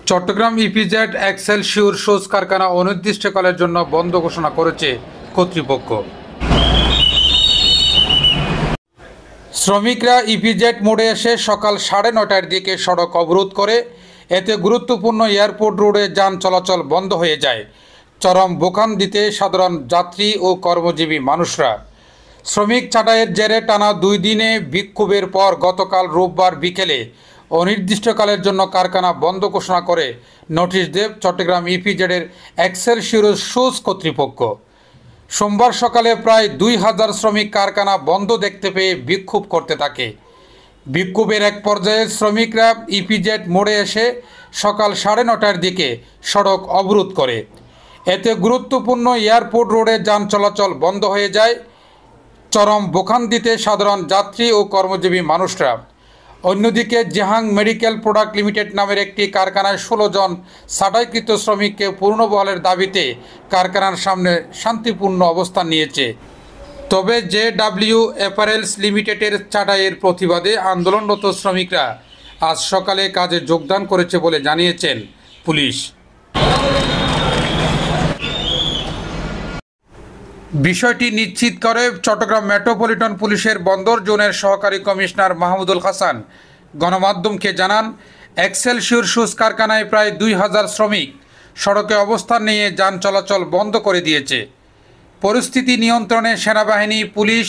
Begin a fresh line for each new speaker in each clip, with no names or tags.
Chittagong EPZ এক্সেলসিওর shoes কারখানা অনির্দিষ্টকালের জন্য বন্ধ ঘোষণা করেছে কর্তৃপক্ষ। শ্রমিকরা ইপিজেড মোড়ে এসে সকাল 9:30টার দিকে সড়ক অবরোধ করে। এতে গুরুত্বপূর্ণ এয়ারপোর্ট রোডে যান চলাচল বন্ধ হয়ে যায়। চরম ভোগান্তিতে সাধারণ যাত্রী ও কর্মজীবী মানুষরা। শ্রমিক ছাঁটাইয়ের জেরে টানা 2 দিনে বিক্ষোভের পর গতকাল রোববার বিকেলে অনির্দিষ্টকালের জন্য কারখানা বন্ধ ঘোষণা করে নোটিশ দেয় চট্টগ্রাম ইপিজেডের এক্সেলসিওর শুজ কর্তৃপক্ষ। সোমবার সকালে প্রায় 2000 শ্রমিক কারখানা বন্ধ দেখতে পেয়ে বিক্ষোভ করতে থাকে। বিক্ষোভের এক পর্যায়ে শ্রমিকরা ইপিজেড মোড়ে এসে সকাল 9:30টার দিকে সড়ক অবরোধ করে। এতে গুরুত্বপূর্ণ এয়ারপোর্ট রোডে যান চলাচল বন্ধ হয়ে যায়। চরম ভোগান্তিতে সাধারণ যাত্রী ও কর্মজীবী মানুষরা। অন্যদিকে জাহাং মেডিকেল প্রোডাক্ট লিমিটেড নামের একটি কারখানায় 16 জন ছাঁটাইকৃত শ্রমিককে পুনর্বহালের দাবিতে কারখানার সামনে শান্তিপূর্ণ অবস্থান নিয়েছে। তবে জেডব্লিউ অ্যাপারেলস লিমিটেডের ছাঁটাইয়ের প্রতিবাদে আন্দোলনরত শ্রমিকরা আজ সকালে কাজে যোগদান করেছে বলে জানিয়েছেন পুলিশ। বিষয়টি নিশ্চিত করে চট্টগ্রাম মেট্রোপলিটন পুলিশের বন্দর জোনের সহকারী কমিশনার মাহমুদুল হাসান গণমাধ্যমকে জানান, এক্সেলসিওর শুজ কারখানায় প্রায় 2000 শ্রমিক সড়কে অবস্থান নিয়ে যান চলাচল বন্ধ করে দিয়েছে। পরিস্থিতি নিয়ন্ত্রণে সেনাবাহিনী, পুলিশ,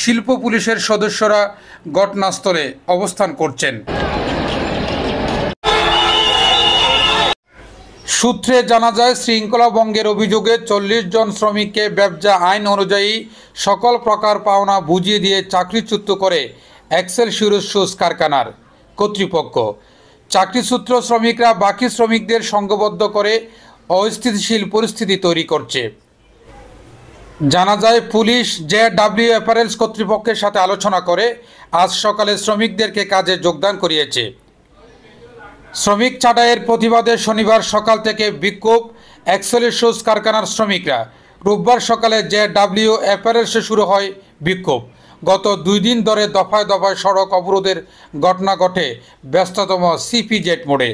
শিল্প পুলিশের সদস্যরা ঘটনাস্থলে অবস্থান করছেন। সূত্রে জানা যায়, শৃঙ্খলা ভঙ্গের অভিযোগে 40 জন শ্রমিককে ব্যবসা আইন অনুযায়ী সকল প্রকার পাওনা বুঝিয়ে দিয়ে চাকরিচ্যুত করে এক্সেলসিওর শুজ কারখানার কর্তৃপক্ষ। চাকরিচ্যুত শ্রমিকরা বাকি শ্রমিকদের সংঘবদ্ধ করে অস্থিতিশীল পরিস্থিতি তৈরি করছে। জানা যায়, পুলিশ জেডব্লিউ অ্যাপারেলস কর্তৃপক্ষের সাথে আলোচনা করে আজ সকালে শ্রমিকদেরকে কাজে যোগদান করিয়েছে। শ্রমিক ছাঁটাইয়ের প্রতিবাদে শনিবার সকাল থেকে বিক্ষোভ এক্সেলসিওর শুজ কারখানার শ্রমিকরা। রোববার সকালে জেডব্লিউ অ্যাপারেলসে শুরু হয় বিক্ষোভ। গত 2 দিন ধরে দফায় দফায় সড়ক অবরোধের ঘটনা ঘটে ব্যস্ততম সিপিজেড মোড়ে।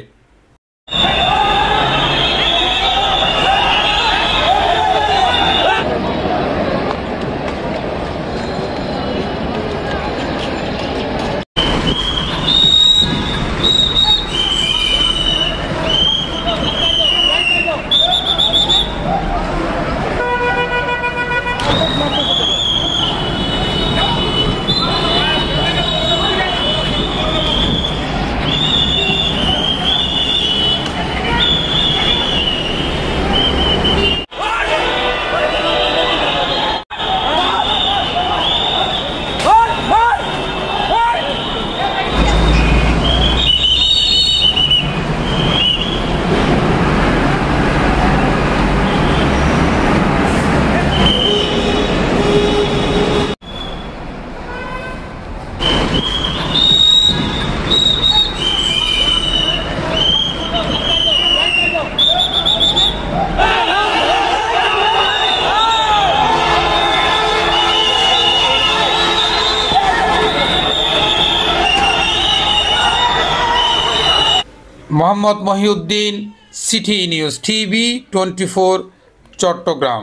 Mohammad Mohiuddin, City News TV 24, Chittagong.